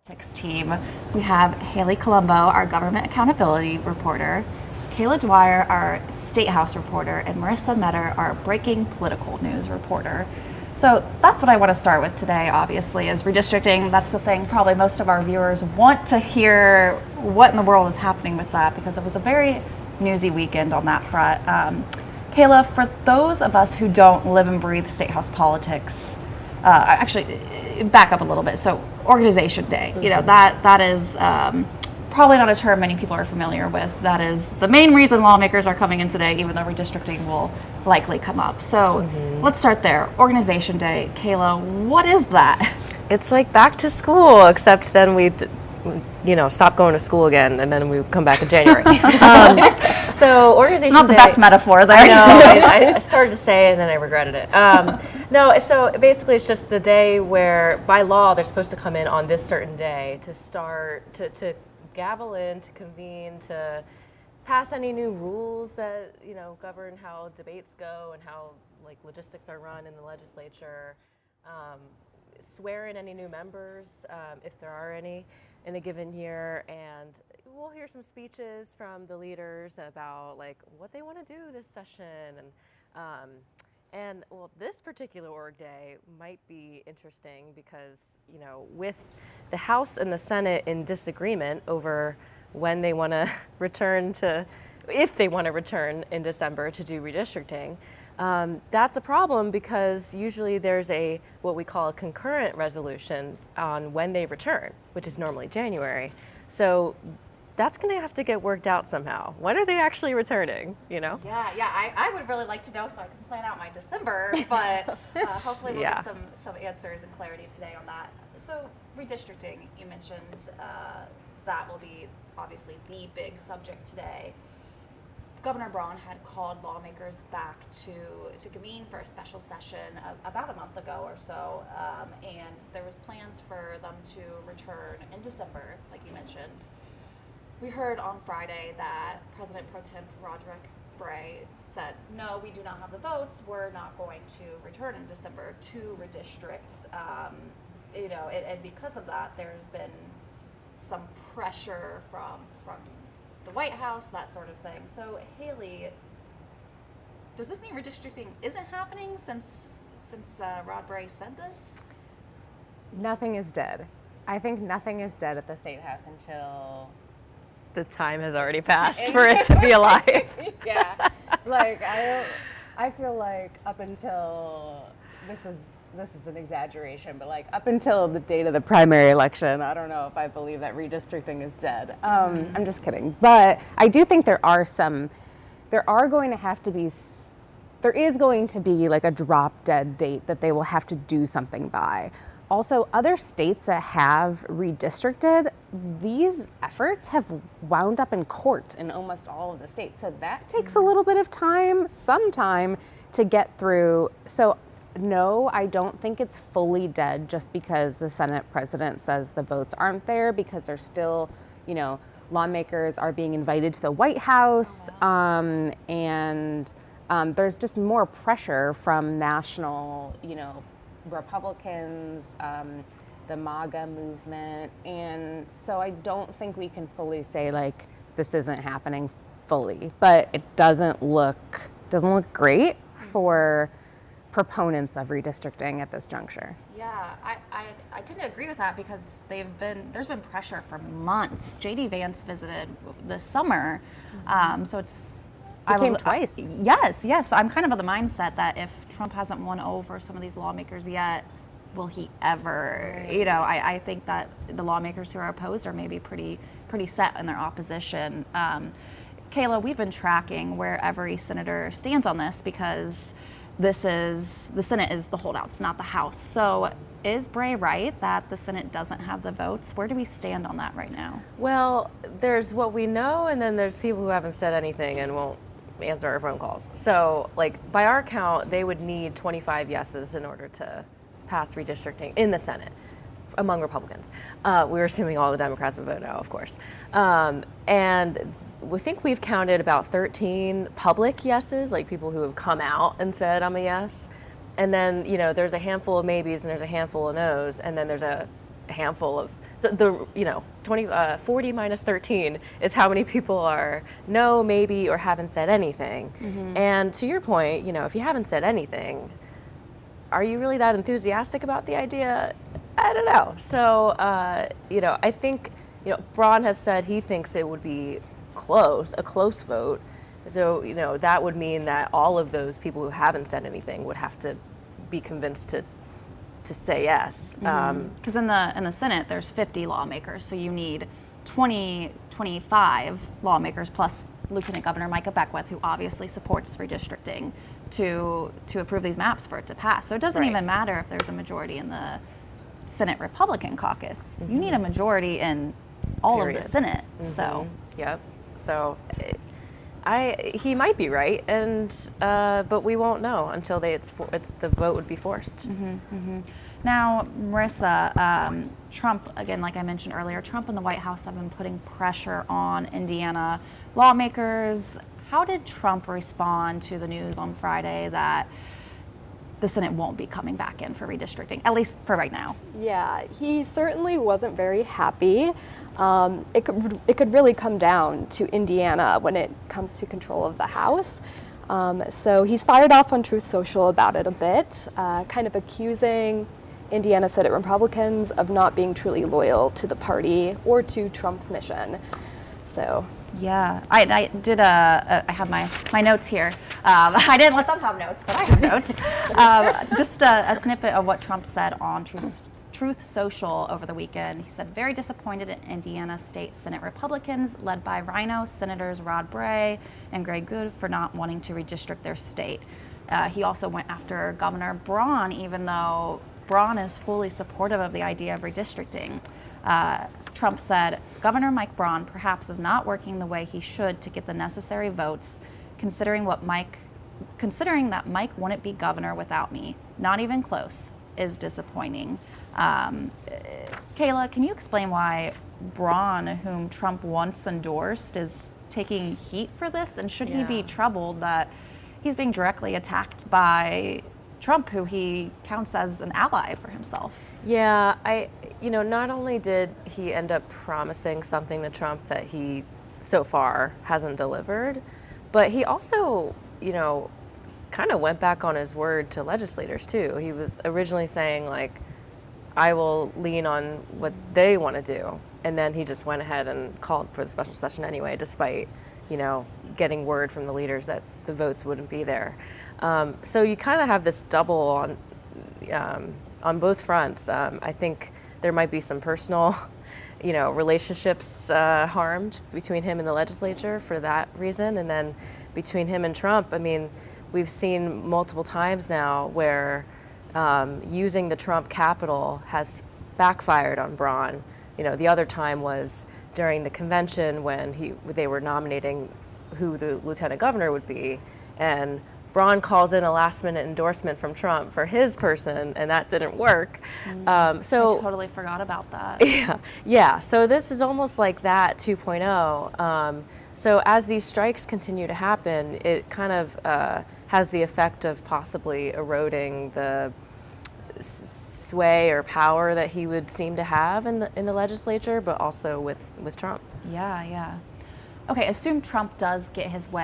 Politics team. We have Hayleigh Colombo, our government accountability reporter, Kayla Dwyer, our Statehouse reporter, and Marissa Meador, our breaking political news reporter. So that's what I want to start with today, obviously, is redistricting. That's the thing probably most of our viewers want to hear what in the world is happening with that, because it was a very newsy weekend on that front. Kayla, for those of us who don't live and breathe Statehouse politics, actually, back up a little bit. So Organization Day, that is probably not a term many people are familiar with. That is the main reason lawmakers are coming in today, even though redistricting will likely come up. So let's start there. Organization Day. Kayla, what is that? It's like back to school, except then we stop going to school again, and then we come back in January. So Organization Day. It's not the best metaphor there. I know. I started to say it, and then I regretted it. No, so basically it's just the day where, by law, they're supposed to come in on this certain day to start, to gavel in, to convene, to pass any new rules that, govern how debates go and how, logistics are run in the legislature, swear in any new members, if there are any, in a given year, and we'll hear some speeches from the leaders about what they want to do this session, and this particular org day might be interesting because with the House and the Senate in disagreement over when they want to return to, if they want to return in December to do redistricting. That's a problem because usually there's what we call a concurrent resolution on when they return, which is normally January. So that's going to have to get worked out somehow. When are they actually returning, Yeah, I would really like to know so I can plan out my December, but hopefully we'll get some answers and clarity today on that. So redistricting, you mentioned that will be obviously the big subject today. Governor Braun had called lawmakers back to convene for a special session about a month ago or so, and there was plans for them to return in December, like you mentioned. We heard on Friday that President Pro Tem Roderick Bray said, no, we do not have the votes. We're not going to return in December to redistrict. And because of that, there's been some pressure from the White House, that sort of thing. So Hayleigh, does this mean redistricting isn't happening since Rod Bray said this? Nothing is dead. I think nothing is dead at the Statehouse until the time has already passed for it to be alive. Yeah, I feel like up until this is an exaggeration, but up until the date of the primary election, I don't know if I believe that redistricting is dead. I'm just kidding. But I do think there is going to be a drop dead date that they will have to do something by. Also, other states that have redistricted, these efforts have wound up in court in almost all of the states. So that takes a little bit of time, some time to get through. So no, I don't think it's fully dead just because the Senate president says the votes aren't there, because there's still, lawmakers are being invited to the White House, and there's just more pressure from national, Republicans, the MAGA movement, and so I don't think we can fully say this isn't happening fully, but it doesn't look great for proponents of redistricting at this juncture. Yeah, I didn't agree with that because there's been pressure for months. J.D. Vance visited this summer, so it's. He came twice. Yes. I'm kind of of the mindset that if Trump hasn't won over some of these lawmakers yet, will he ever? Right. I think that the lawmakers who are opposed are maybe pretty set in their opposition. Kayla, we've been tracking where every senator stands on this because the Senate is the holdouts, not the House. So is Bray right that the Senate doesn't have the votes? Where do we stand on that right now? Well, there's what we know, and then there's people who haven't said anything and won't answer our phone calls. So, by our count, they would need 25 yeses in order to pass redistricting in the Senate among Republicans. We're assuming all the Democrats would vote no, of course. And we think we've counted about 13 public yeses, people who have come out and said, I'm a yes. And then, there's a handful of maybes and there's a handful of no's, and then there's a handful of So the 40 minus 13 is how many people are no, maybe, or haven't said anything. And to your point, if you haven't said anything, are you really that enthusiastic about the idea? I don't know. So I think Braun has said he thinks it would be a close vote. So that would mean that all of those people who haven't said anything would have to be convinced to say yes. Because in the Senate, there's 50 lawmakers, so you need 25 lawmakers plus Lieutenant Governor Micah Beckwith, who obviously supports redistricting, to approve these maps for it to pass. So it doesn't even matter if there's a majority in the Senate Republican caucus. You need a majority in all of the Senate. So yep. So he might be right, but we won't know until the vote would be forced. Now, Marissa, Trump, again, like I mentioned earlier, Trump and the White House have been putting pressure on Indiana lawmakers. How did Trump respond to the news on Friday that the Senate won't be coming back in for redistricting, at least for right now? Yeah, he certainly wasn't very happy. It could really come down to Indiana when it comes to control of the House. So he's fired off on Truth Social about it a bit, kind of accusing Indiana Senate Republicans of not being truly loyal to the party or to Trump's mission. So. Yeah, I did I have my notes here. I didn't let them have notes, but I have notes. Just a snippet of what Trump said on Truth Social over the weekend. He said, very disappointed in Indiana State Senate Republicans led by Rhino Senators Rod Bray and Greg Good for not wanting to redistrict their state. He also went after Governor Braun, even though Braun is fully supportive of the idea of redistricting. Trump said, Governor Mike Braun perhaps is not working the way he should to get the necessary votes, considering that Mike wouldn't be governor without me. Not even close is disappointing. Kayla, can you explain why Braun, whom Trump once endorsed, is taking heat for this? And should he be troubled that he's being directly attacked by Trump, who he counts as an ally for himself? Yeah, not only did he end up promising something to Trump that he so far hasn't delivered, but he also, kind of went back on his word to legislators too. He was originally saying I will lean on what they want to do. And then he just went ahead and called for the special session anyway, despite, getting word from the leaders that the votes wouldn't be there. So you kind of have this double on both fronts. I think there might be some personal, relationships harmed between him and the legislature for that reason. And then between him and Trump, I mean, we've seen multiple times now where using the Trump capital has backfired on Braun. The other time was during the convention when they were nominating who the lieutenant governor would be, and Braun calls in a last-minute endorsement from Trump for his person, and that didn't work. So I totally forgot about that. Yeah. So this is almost like that 2.0. So as these strikes continue to happen, it kind of has the effect of possibly eroding the sway or power that he would seem to have in the legislature, but also with Trump. Yeah. Okay, assume Trump does get his way